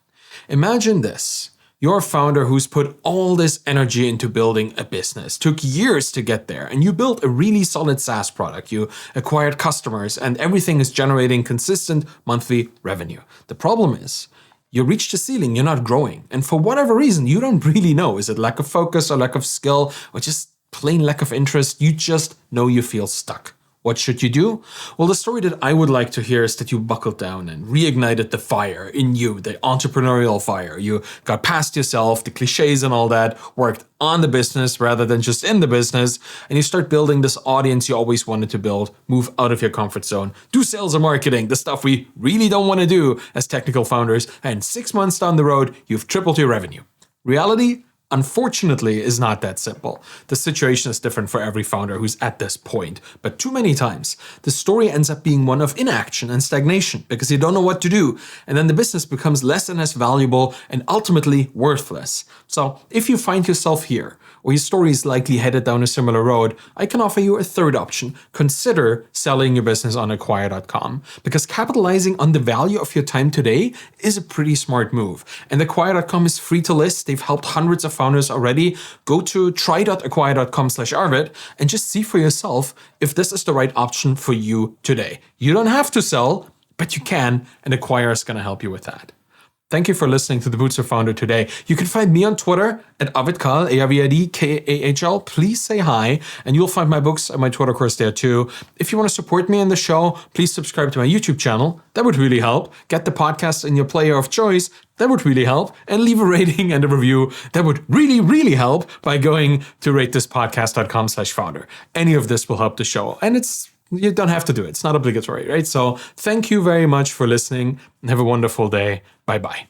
Imagine this. You're a founder who's put all this energy into building a business, took years to get there, and you built a really solid SaaS product. You acquired customers, and everything is generating consistent monthly revenue. The problem is, you reached a ceiling, you're not growing. And for whatever reason, you don't really know. Is it lack of focus or lack of skill or just plain lack of interest? You just know you feel stuck. What should you do? Well, the story that I would like to hear is that you buckled down and reignited the fire in you, the entrepreneurial fire. You got past yourself, the cliches and all that, worked on the business rather than just in the business, and you start building this audience you always wanted to build, move out of your comfort zone, do sales and marketing, the stuff we really don't want to do as technical founders, and 6 months down the road, you've tripled your revenue. Reality? Unfortunately, is not that simple. The situation is different for every founder who's at this point, but too many times, the story ends up being one of inaction and stagnation because you don't know what to do, and then the business becomes less and less valuable and ultimately worthless. So if you find yourself here, or your story is likely headed down a similar road, I can offer you a third option. Consider selling your business on Acquire.com, because capitalizing on the value of your time today is a pretty smart move. And Acquire.com is free to list. They've helped hundreds of founders already. Go to try.acquire.com/Arvid and just see for yourself if this is the right option for you today. You don't have to sell, but you can, and Acquire is going to help you with that. Thank you for listening to The Bootstrap Founder today. You can find me on Twitter at AvidKahl, ARVIDKAHL. Please say hi, and you'll find my books and my Twitter course there too. If you want to support me in the show, please subscribe to my YouTube channel. That would really help. Get the podcast in your player of choice. That would really help. And leave a rating and a review. That would really, really help by going to ratethispodcast.com/founder. Any of this will help the show. And you don't have to do it. It's not obligatory, right? So thank you very much for listening and have a wonderful day. Bye-bye.